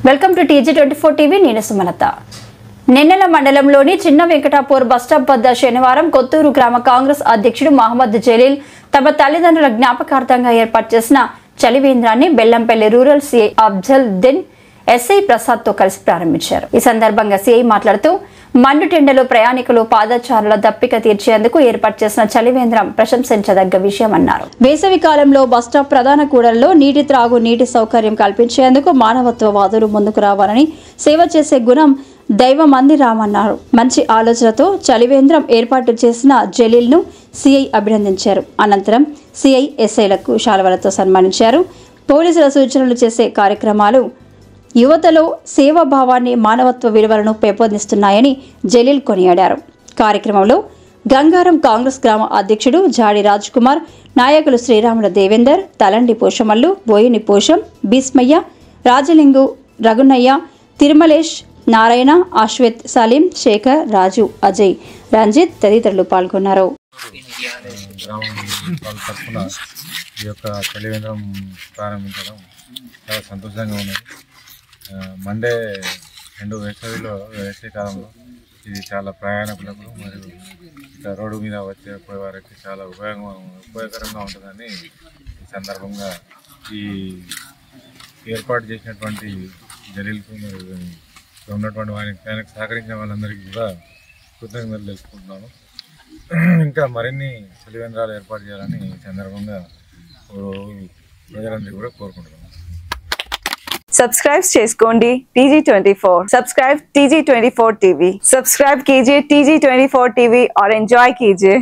Welcome to TG24 TV. నేను సుమలత. నెన్నెల మండలంలోని చిన్న వెంకటాపూర్ బస్టాప్ వద్ద శనివారం కొత్తూరు గ్రామ కాంగ్రెస్ అధ్యక్షుడు మహమ్మద్ జలీల్ తమ తల్లిదండ్రుల జ్ఞాపకార్థంగా ఏర్పాటు చేసిన చలివేంద్రాన్ని బెల్లంపల్లి రూరల్ సిఐ అఫ్జల్ దిన్ ఎస్ఐ ప్రసాద్ తో కలిసి ప్రారంభించారు. ఈ సందర్భంగా సిఐ మాట్లాడుతూ మండుటెండలో ప్రయాణికులు పాదచారుల దప్పిక తీర్చేందుకు ఏర్పాటు చేసిన చలివేంద్రం ప్రశంసించదగ్గ విషయమన్నారు. వేసవి కాలంలో బస్టాప్ ప్రధాన కూడల్లో నీటి త్రాగు నీటి సౌకర్యం కల్పించేందుకు మానవత్వవాదులు ముందుకు రావాలని, సేవ చేసే గుణం దైవమందిరామన్నారు. మంచి ఆలోచనతో చలివేంద్రం ఏర్పాటు చేసిన జలీల్ ను సిఐ అభినందించారు. అనంతరం సిఐ ఎస్ఐలకు శాలువలతో సన్మానించారు. పోలీసుల సూచనలు చేసే కార్యక్రమాలు యువతలో సేవాభావాన్ని, మానవత్వ విలువలను పెంపొందిస్తున్నాయని జలీల్ కొనియాడారు. కార్యక్రమంలో గంగారం కాంగ్రెస్ గ్రామ అధ్యక్షుడు జాడి రాజ్ కుమార్, నాయకులు శ్రీరాముల దేవేందర్, తలండి పోషమల్లు, బోయిని పోషం, భీస్మయ్య, రాజలింగు, రఘునయ్య, తిరుమలేష్, నారాయణ, అశ్వత్, సలీం, శేఖర్, రాజు, అజయ్, రంజిత్ తదితరులు పాల్గొన్నారు. మండే వేసవి కాలంలో ఇది చాలా ప్రయాణికులకు మరియు ఇట్లా రోడ్డు మీద పోయే వారికి చాలా ఉపయోగకరంగా ఉంటుందని ఈ సందర్భంగా ఈ ఏర్పాటు చేసినటువంటి జలీల్కు ఉన్నటువంటి ఆయనకు సహకరించిన వాళ్ళందరికీ కూడా కృతజ్ఞతలు తెలుసుకుంటున్నాను. ఇంకా మరిన్ని చలివేంద్రాలు ఏర్పాటు చేయాలని ఈ సందర్భంగా ప్రజలందరికీ కూడా కోరుకుంటున్నాను. सब्सक्राइब చేసుకోండి TG24. Subscribe TG24 TV. Subscribe कीजिए TG24 TV और एंजॉय कीजिए.